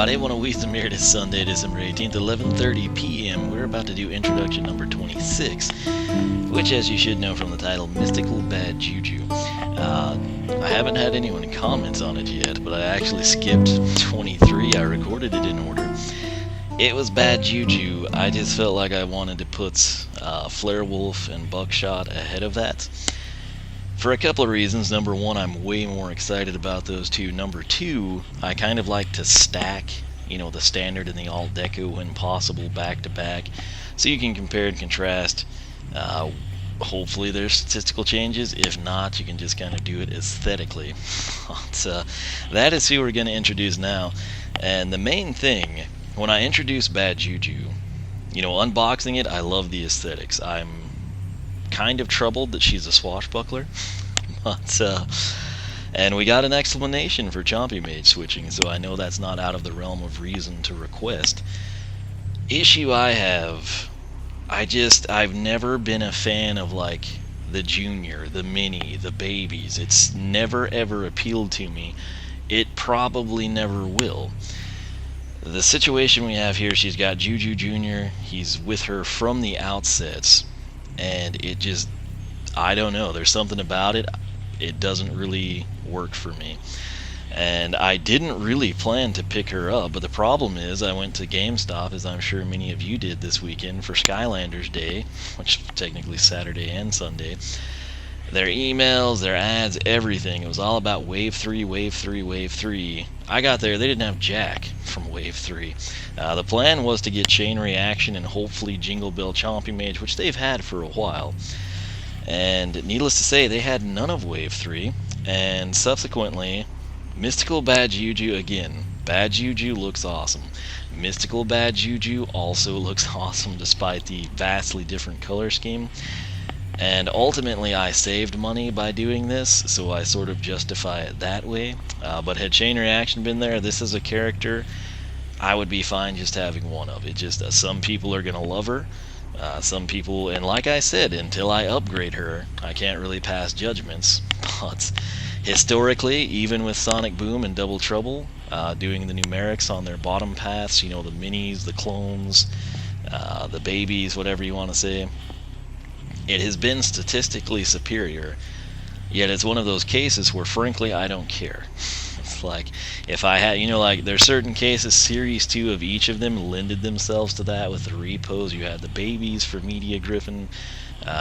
everybody, One of Wiisdom here. It is Sunday, December 18th, 11:30 p.m. We're about to do introduction number 26, which, as you should know from the title, Mystical Bad Juju. I haven't had anyone comment on it yet, but I actually skipped 23. I recorded it in order. It was Bad Juju. I just felt like I wanted to put Flare Wolf and Buckshot ahead of that. For a couple of reasons. Number one, I'm way more excited about those two. Number two, I kind of like to stack, the standard and the Alt-Deco when possible back to back, so you can compare and contrast. Hopefully there's statistical changes. If not, you can just kind of do it aesthetically. So that is who we're going to introduce now. And the main thing, when I introduce Bad Juju, unboxing it, I love the aesthetics. I'm kind of troubled that she's a Swashbuckler, and we got an explanation for Chompy Mage switching, so I know that's not out of the realm of reason to request. Issue I have, I've never been a fan of the Junior, the Mini, the babies. It's never ever appealed to me. It probably never will. The situation we have here, she's got Juju Jr., he's with her from the outset, and it just, I don't know, there's something about it, it doesn't really work for me. And I didn't really plan to pick her up, but the problem is I went to GameStop, as I'm sure many of you did this weekend, for Skylanders Day, which is technically Saturday and Sunday. Their emails, their ads, everything, it was all about Wave 3, Wave 3, Wave 3. I got there, they didn't have Jack from Wave 3. The plan was to get Chain Reaction and hopefully Jingle Bell Chompy Mage, which they've had for a while. And needless to say, they had none of Wave 3. And subsequently, Mystical Bad Juju again. Bad Juju looks awesome. Mystical Bad Juju also looks awesome despite the vastly different color scheme. And ultimately I saved money by doing this, so I sort of justify it that way. But had Chain Reaction been there, this is a character I would be fine just having one of. It just, some people are going to love her. Some people, and like I said, until I upgrade her, I can't really pass judgments. But historically, even with Sonic Boom and Double Trouble, doing the numerics on their bottom paths, the minis, the clones, the babies, whatever you want to say, it has been statistically superior, yet it's one of those cases where frankly I don't care. It's like, if I had, there's certain cases, Series 2 of each of them lended themselves to that with the repos. You had the babies for Media Griffin,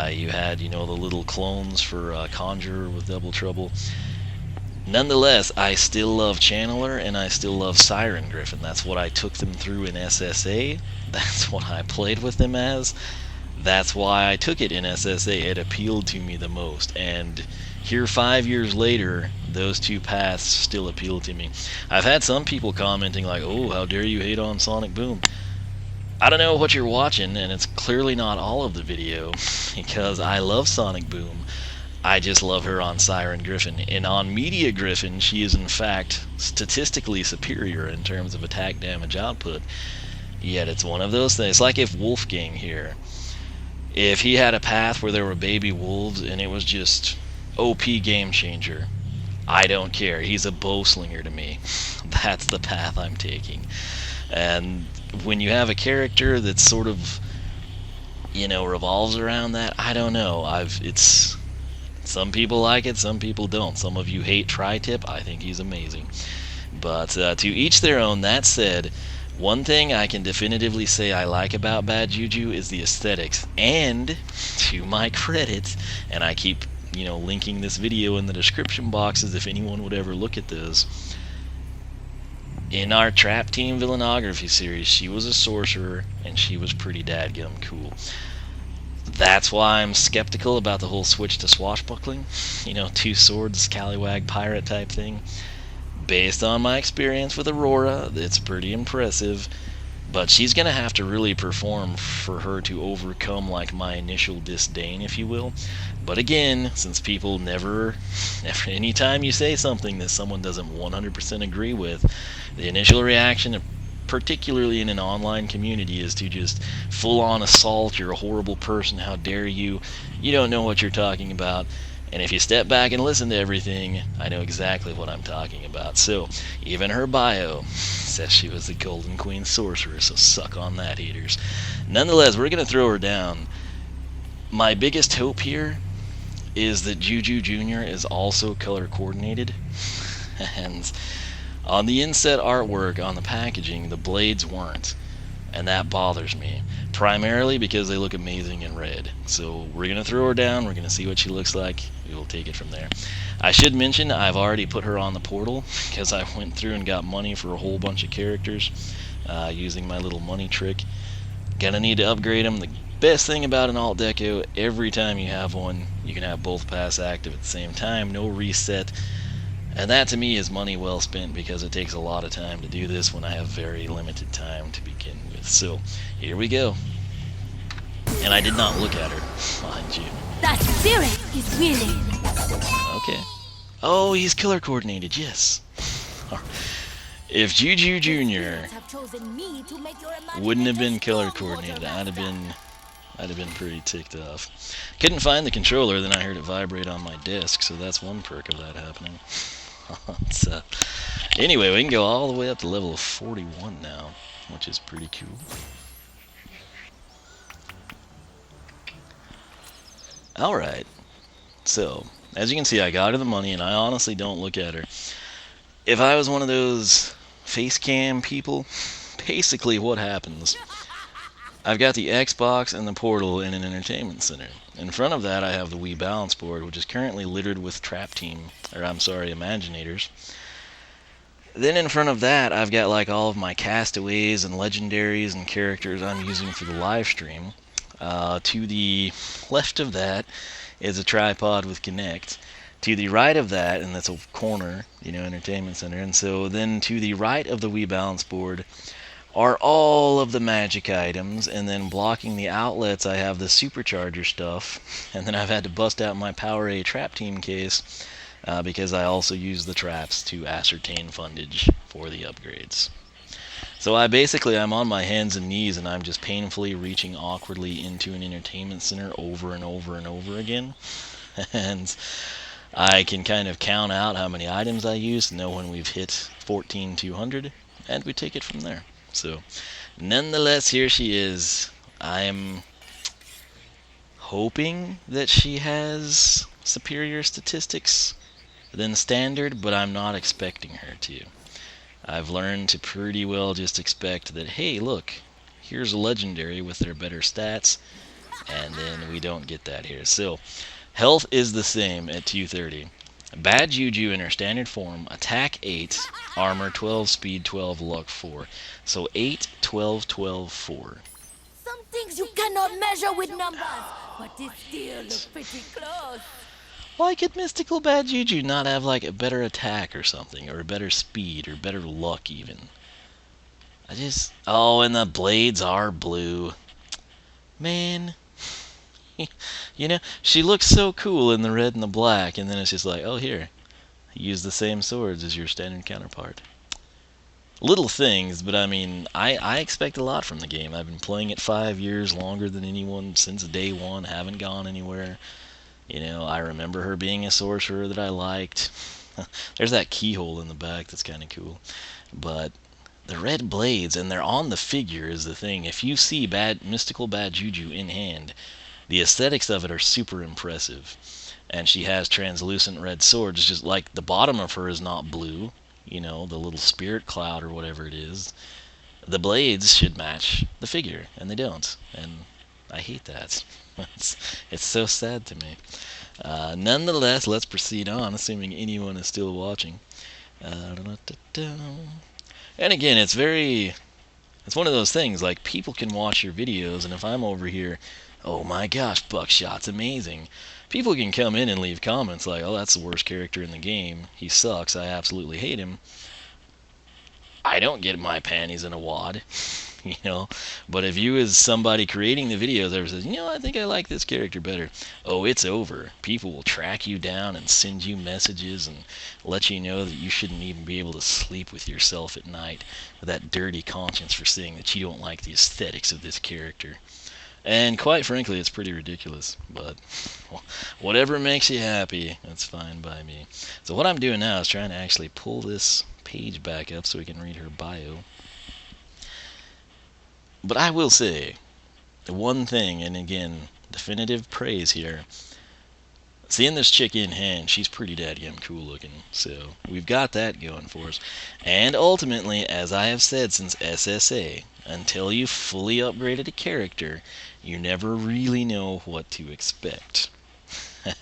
you had, the little clones for Conjurer with Double Trouble. Nonetheless, I still love Channeler and I still love Siren Griffin. That's what I took them through in SSA, that's what I played with them as. That's why I took it in SSA. It appealed to me the most. And here 5 years later, those two paths still appeal to me. I've had some people commenting like, oh, how dare you hate on Sonic Boom. I don't know what you're watching, and it's clearly not all of the video, because I love Sonic Boom. I just love her on Siren Griffin. And on Media Griffin, she is in fact statistically superior in terms of attack damage output. Yet it's one of those things. It's like if Wolfgang here, if he had a path where there were baby wolves and it was just OP game changer, I don't care. He's a bowslinger to me. That's the path I'm taking. And when you have a character that sort of, revolves around that, I don't know. It's some people like it, some people don't. Some of you hate Tri-Tip. I think he's amazing. But to each their own. That said, one thing I can definitively say I like about Bad Juju is the aesthetics. And, to my credit, and I keep, linking this video in the description boxes if anyone would ever look at this, in our Trap Team Villainography series, she was a Sorcerer, and she was pretty dadgum cool. That's why I'm skeptical about the whole switch to swashbuckling. Two swords, scallywag, pirate type thing. Based on my experience with Aurora, it's pretty impressive, but she's going to have to really perform for her to overcome my initial disdain, if you will. But again, since people never anytime you say something that someone doesn't 100% agree with, the initial reaction, particularly in an online community, is to just full-on assault. You're a horrible person, how dare you, you don't know what you're talking about. And if you step back and listen to everything, I know exactly what I'm talking about. So, even her bio says she was the Golden Queen Sorcerer, so suck on that, haters. Nonetheless, we're going to throw her down. My biggest hope here is that Juju Jr. is also color coordinated. And on the inset artwork, on the packaging, the blades weren't. And that bothers me. Primarily because they look amazing in red. So we're going to throw her down, we're going to see what she looks like, we will take it from there. I should mention I've already put her on the portal, because I went through and got money for a whole bunch of characters, using my little money trick. Gonna need to upgrade them. The best thing about an Alt-Deco, every time you have one, you can have both paths active at the same time, no reset. And that to me is money well spent, because it takes a lot of time to do this when I have very limited time to begin with. So, here we go. And I did not look at her, mind you. That spirit is willing. Okay. Oh, he's color coordinated, yes. If Juju Jr. wouldn't have been color coordinated, I'd have been pretty ticked off. Couldn't find the controller, then I heard it vibrate on my desk, so that's one perk of that happening. Anyway, we can go all the way up to level 41 now, which is pretty cool. Alright, so, as you can see, I got her the money, and I honestly don't look at her. If I was one of those face cam people, basically what happens, I've got the Xbox and the portal in an entertainment center. In front of that, I have the Wii balance board, which is currently littered with Imaginators. Then in front of that, I've got like all of my castaways and legendaries and characters I'm using for the live stream. To the left of that is a tripod with Kinect. To the right of that, and that's a corner, entertainment center. And so then to the right of the Wii balance board are all of the magic items, and then blocking the outlets I have the supercharger stuff, and then I've had to bust out my Power Trap Team case because I also use the traps to ascertain fundage for the upgrades. So I'm on my hands and knees, and I'm just painfully reaching awkwardly into an entertainment center over and over and over again. And I can kind of count out how many items I use to know when we've hit 14,200, and we take it from there. So, nonetheless, here she is. I'm hoping that she has superior statistics than standard, but I'm not expecting her to. I've learned to pretty well just expect that, hey, look, here's a legendary with their better stats, and then we don't get that here. So, health is the same at 230. Bad Juju in her standard form, attack 8, armor 12, speed 12, luck 4. So 8, 12, 12, 4. Some things you cannot measure with numbers, but it still looks pretty close. Why could mystical Bad Juju not have like a better attack or something, or a better speed, or better luck even? Oh, and the blades are blue. Man. She looks so cool in the red and the black, and then it's just like, oh, here, use the same swords as your standard counterpart. Little things, but I mean, I expect a lot from the game. I've been playing it 5 years, longer than anyone since day one, haven't gone anywhere. I remember her being a sorcerer that I liked. There's that keyhole in the back that's kind of cool. But the red blades, and they're on the figure, is the thing. If you see mystical Bad Juju in hand, the aesthetics of it are super impressive. And she has translucent red swords. It's just like the bottom of her is not blue, the little spirit cloud or whatever it is. The blades should match the figure, and they don't. And I hate that. It's so sad to me. Nonetheless, let's proceed on, assuming anyone is still watching. And again, it's one of those things, like, people can watch your videos, and if I'm over here, oh my gosh, Buckshot's amazing, people can come in and leave comments like, oh, that's the worst character in the game, he sucks, I absolutely hate him. I don't get my panties in a wad. But if you as somebody creating the videos ever says, I think I like this character better, oh, it's over. People will track you down and send you messages and let you know that you shouldn't even be able to sleep with yourself at night with that dirty conscience for saying that you don't like the aesthetics of this character. And quite frankly, it's pretty ridiculous. But whatever makes you happy, that's fine by me. So what I'm doing now is trying to actually pull this page back up so we can read her bio. But I will say, the one thing, and again, definitive praise here, seeing this chick in hand, she's pretty dadgum cool looking. So we've got that going for us. And ultimately, as I have said since SSA, until you fully upgraded a character, you never really know what to expect.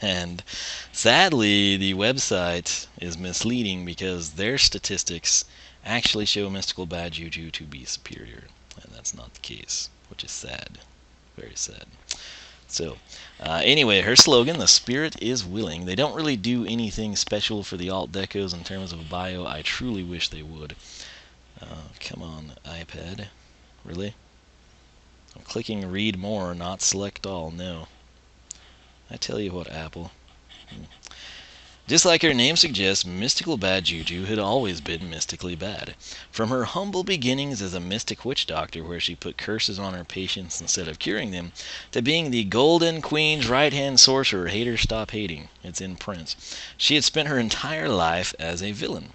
And sadly, the website is misleading because their statistics actually show Mystical Bad Juju to be superior. And that's not the case, which is sad. Very sad. So, anyway, her slogan, the spirit is willing. They don't really do anything special for the Alt-Decos in terms of a bio. I truly wish they would. Come on, iPad. Really? I'm clicking read more, not select all. No. I tell you what, Apple. Just like her name suggests, Mystical Bad Juju had always been mystically bad. From her humble beginnings as a mystic witch doctor where she put curses on her patients instead of curing them, to being the Golden Queen's right-hand sorcerer, haters stop hating. It's in print. She had spent her entire life as a villain.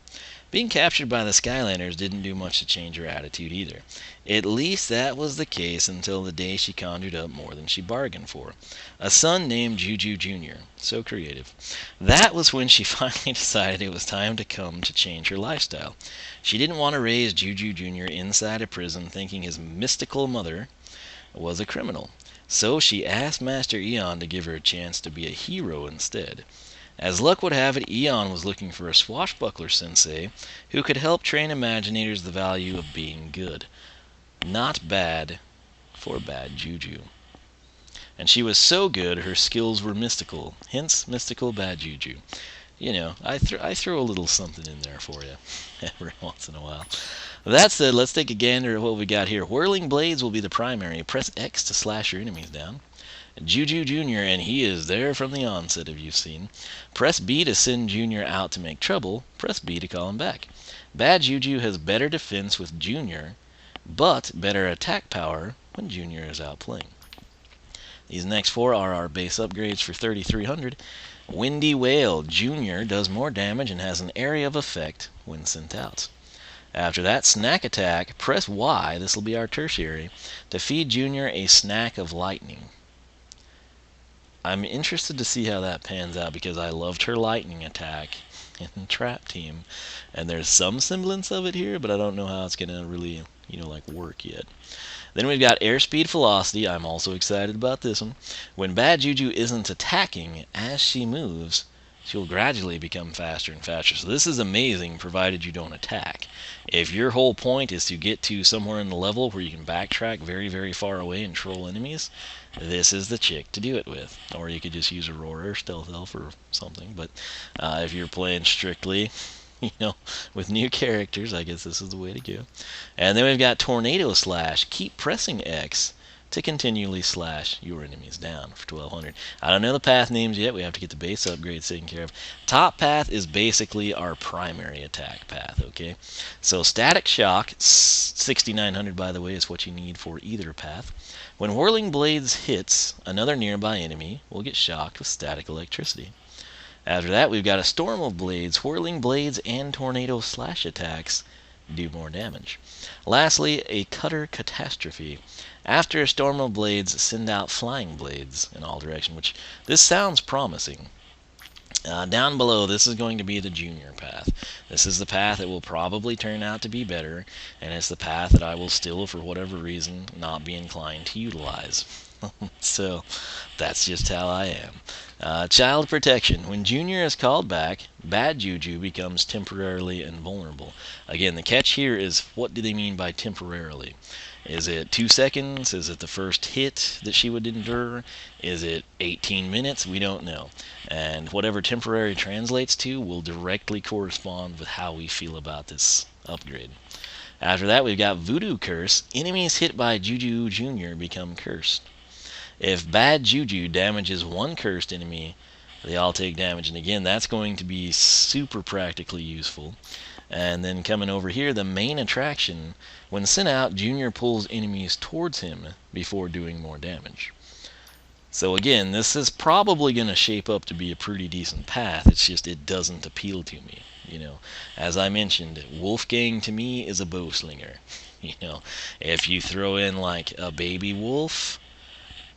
Being captured by the Skylanders didn't do much to change her attitude either. At least that was the case until the day she conjured up more than she bargained for. A son named Juju Jr. So creative. That was when she finally decided it was time to come to change her lifestyle. She didn't want to raise Juju Jr. inside a prison thinking his mystical mother was a criminal. So she asked Master Eon to give her a chance to be a hero instead. As luck would have it, Eon was looking for a Swashbuckler sensei who could help train Imaginators the value of being good. Not bad for Bad Juju. And she was so good, her skills were mystical. Hence, Mystical Bad Juju. You know, I throw a little something in there for you every once in a while. That said, let's take a gander at what we got here. Whirling Blades will be the primary. Press X to slash your enemies down. Juju Jr., and he is there from the onset, if you've seen. Press B to send Jr. out to make trouble. Press B to call him back. Bad Juju has better defense with Jr., but better attack power when Jr. is out playing. These next four are our base upgrades for 3,300. Windy Whale. Jr. does more damage and has an area of effect when sent out. After that, Snack Attack. Press Y, this will be our tertiary, to feed Jr. a snack of lightning. I'm interested to see how that pans out because I loved her lightning attack in Trap Team, and there's some semblance of it here, but I don't know how it's gonna really, work yet. Then we've got Airspeed Velocity. I'm also excited about this one. When Bad Juju isn't attacking, as she moves, she'll gradually become faster and faster. So this is amazing, provided you don't attack. If your whole point is to get to somewhere in the level where you can backtrack very, very far away and troll enemies, this is the chick to do it with. Or you could just use Aurora or Stealth Elf or something. But if you're playing strictly, with new characters, I guess this is the way to go. And then we've got Tornado Slash. Keep pressing X to continually slash your enemies down for 1,200. I don't know the path names yet. We have to get the base upgrades taken care of. Top path is basically our primary attack path, okay? So Static Shock, 6,900 by the way, is what you need for either path. When Whirling Blades hits another nearby enemy, will get shocked with static electricity. After that, we've got a Storm of Blades. Whirling Blades and Tornado Slash attacks do more damage. Lastly, a Cutter Catastrophe. After a Storm of Blades, send out Flying Blades in all directions, which this sounds promising. Down below, this is going to be the junior path. This is the path that will probably turn out to be better, and it's the path that I will still, for whatever reason, not be inclined to utilize. So, that's just how I am. Child Protection. When Junior is called back, Bad Juju becomes temporarily invulnerable. Again, the catch here is, what do they mean by temporarily? Is it 2 seconds? Is it the first hit that she would endure? Is it 18 minutes? We don't know. And whatever temporary translates to will directly correspond with how we feel about this upgrade. After that, we've got Voodoo Curse. Enemies hit by Juju Jr. become cursed. If Bad Juju damages one cursed enemy, they all take damage. And again, that's going to be super practically useful. And then coming over here, the main attraction, when sent out, Junior pulls enemies towards him before doing more damage. So again, this is probably going to shape up to be a pretty decent path. It's just it doesn't appeal to me. As I mentioned, Wolfgang to me is a bowslinger. If you throw in like a baby wolf,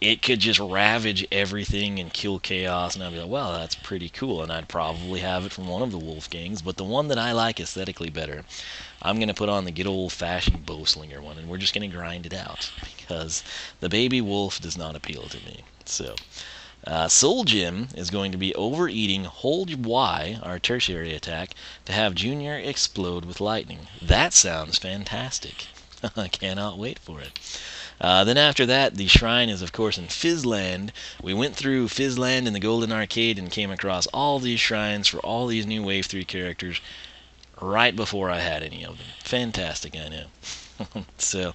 it could just ravage everything and kill chaos, and I'd be like, well, that's pretty cool, and I'd probably have it from one of the Wolfgangs, but the one that I like aesthetically better, I'm going to put on the good old-fashioned bowslinger one, and we're just going to grind it out, because the baby wolf does not appeal to me. So, Soul Gem is going to be overeating hold Y, our tertiary attack, to have Junior explode with lightning. That sounds fantastic. I cannot wait for it. Then after that, the shrine is, of course, in Fizzland. We went through Fizzland in the Golden Arcade and came across all these shrines for all these new Wave 3 characters right before I had any of them. Fantastic, I know. So,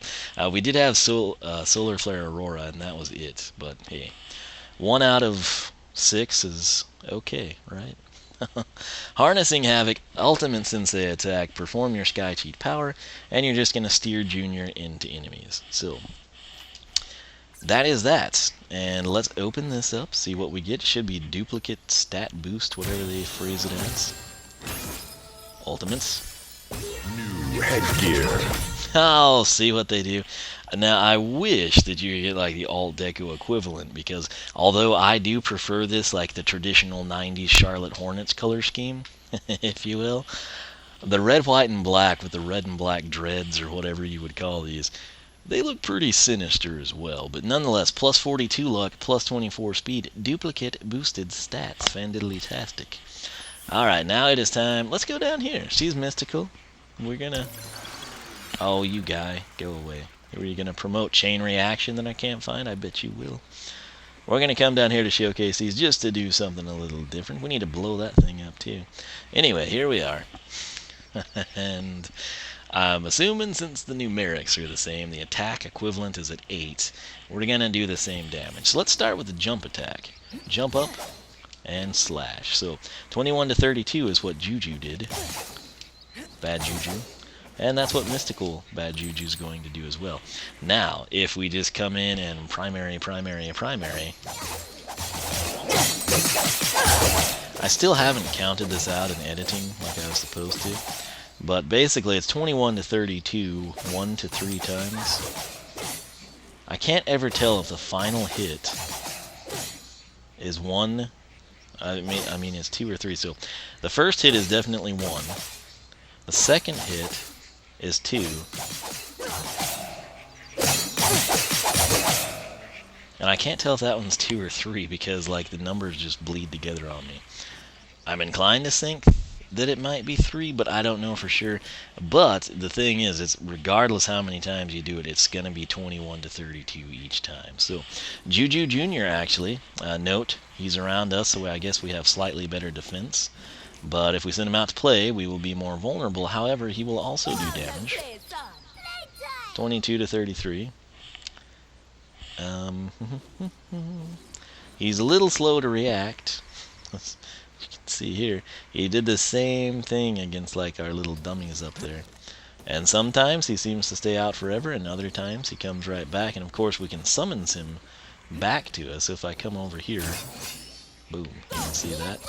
we did have Solar Flare Aurora, and that was it. But, hey, 1 out of 6 is okay, right? Harnessing Havoc, Ultimate Sensei attack, perform your Sky Cheat power, and you're just going to steer Junior into enemies. So, that is that. And let's open this up, see what we get. Should be duplicate stat boost, whatever they phrase it as. Ultimates. New headgear. I'll see what they do. Now, I wish that you could get like the Alt-Deco equivalent, because although I do prefer this, like the traditional 90s Charlotte Hornets color scheme, if you will, the red, white, and black with the red and black dreads, or whatever you would call these, they look pretty sinister as well. But nonetheless, plus 42 luck, plus 24 speed, duplicate boosted stats, fandiddly-tastic. Alright, now it is time. Let's go down here. She's mystical. We're gonna... Oh, you guy, go away. Are you gonna promote chain reaction that I can't find? I bet you will. We're gonna come down here to showcase these just to do something a little different. We need to blow that thing up too. Anyway, here we are. And I'm assuming since the numerics are the same, the attack equivalent is at 8, we're gonna do the same damage. So let's start with the jump attack. Jump up and slash. So 21 to 32 is what Juju did. Bad Juju. And that's what Mystical Bad Juju is going to do as well. Now, if we just come in and primary... I still haven't counted this out in editing like I was supposed to. But basically, it's 21 to 32, 1 to 3 times. I can't ever tell if the final hit is 1... I mean, it's 2 or 3. So, the first hit is definitely 1. The second hit is 2. And I can't tell if that one's 2 or 3 because, like, the numbers just bleed together on me. I'm inclined to think that it might be 3, but I don't know for sure. But the thing is, it's regardless how many times you do it, it's going to be 21 to 32 each time. So, Juju Jr. actually, note, he's around us, so I guess we have slightly better defense. But if we send him out to play, we will be more vulnerable. However, he will also do damage. 22 to 33. He's a little slow to react. As you can see here, he did the same thing against like our little dummies up there. And sometimes he seems to stay out forever, and other times he comes right back. And of course, we can summons him back to us. If I come over here, boom, you can see that.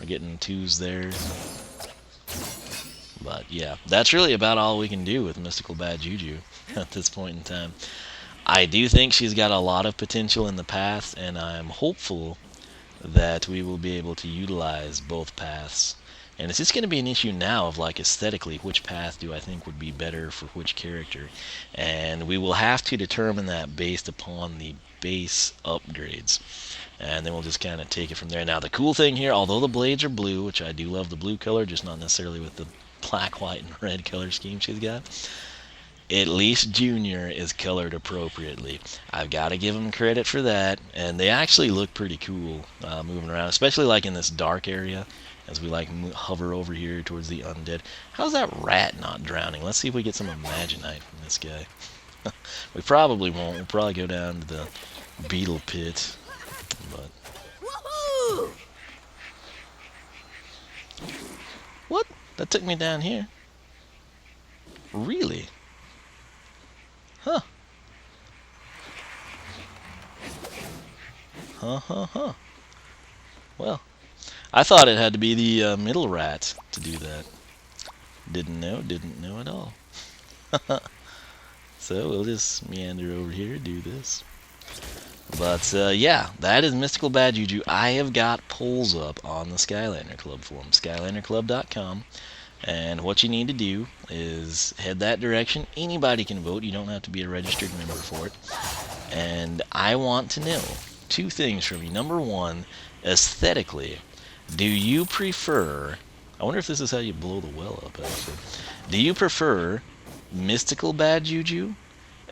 We're getting 2s there. But yeah, that's really about all we can do with Mystical Bad Juju at this point in time. I do think she's got a lot of potential in the path, and I'm hopeful that we will be able to utilize both paths. And it's just going to be an issue now of, like, aesthetically, which path do I think would be better for which character. And we will have to determine that based upon the base upgrades. And then we'll just kind of take it from there. Now, the cool thing here, although the blades are blue, which I do love the blue color, just not necessarily with the black, white, and red color scheme she's got, at least Junior is colored appropriately. I've got to give them credit for that. And they actually look pretty cool moving around, especially like in this dark area as we like hover over here towards the undead. How's that rat not drowning? Let's see if we get some Imaginite from this guy. We probably won't. We'll probably go down to the beetle pit. But what? That took me down here. Really? Huh. Huh. Well, I thought it had to be the middle rat to do that. Didn't know at all. So we'll just meander over here, do this. But yeah, that is Mystical Bad Juju. I have got polls up on the Skylander Club forum, skylanderclub.com. And what you need to do is head that direction. Anybody can vote. You don't have to be a registered member for it. And I want to know two things from you. Number one, aesthetically, do you prefer... I wonder if this is how you blow the well up, actually. Do you prefer Mystical Bad Juju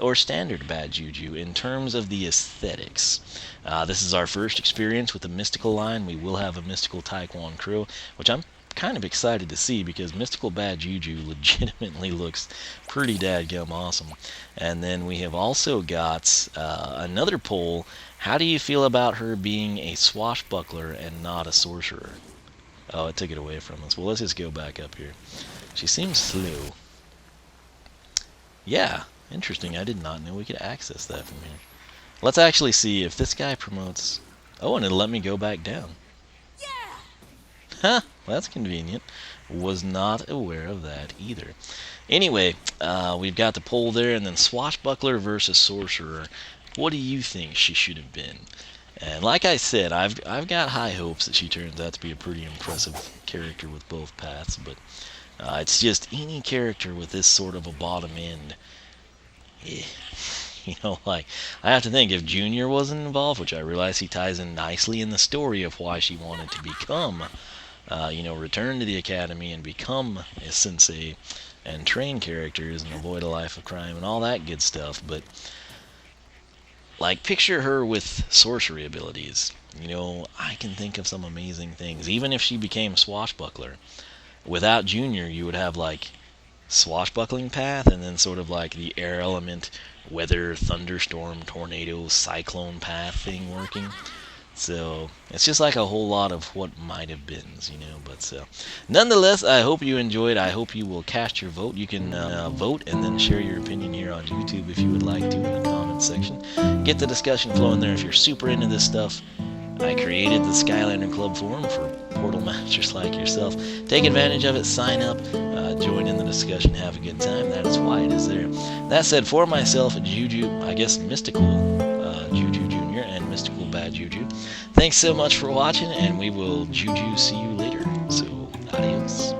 or Standard Bad Juju in terms of the aesthetics? This is our first experience with the Mystical line. We will have a Mystical Taekwon Crow, which I'm kind of excited to see because Mystical Bad Juju legitimately looks pretty dadgum awesome. And then we have also got another poll. How do you feel about her being a Swashbuckler and not a Sorcerer? Oh, it took it away from us. Well, let's just go back up here. She seems slow. Yeah, interesting. I did not know we could access that from here. Let's actually see if this guy promotes... Oh, and it'll let me go back down. Huh, well, that's convenient. Was not aware of that either. Anyway, we've got the poll there, and then Swashbuckler versus Sorcerer. What do you think she should have been? And like I said, I've got high hopes that she turns out to be a pretty impressive character with both paths, but it's just any character with this sort of a bottom end. You know, like, I have to think if Junior wasn't involved, which I realize he ties in nicely in the story of why she wanted to become... return to the academy and become a sensei and train characters and avoid a life of crime and all that good stuff. But, like, picture her with sorcery abilities. I can think of some amazing things. Even if she became Swashbuckler, without Junior, you would have, like, swashbuckling path and then sort of like the air element, weather, thunderstorm, tornado, cyclone path thing working. So it's just like a whole lot of what might have been, But nonetheless, I hope you enjoyed. I hope you will cast your vote. You can vote and then share your opinion here on YouTube if you would like to in the comments section. Get the discussion flowing there if you're super into this stuff. I created the Skylander Club forum for Portal masters like yourself. Take advantage of it, sign up, join in the discussion, have a good time. That is why it is there. That said, for myself, Mystical Juju Jr. and Mystical Bad Juju, thanks so much for watching, and we will Juju see you later. So, adios.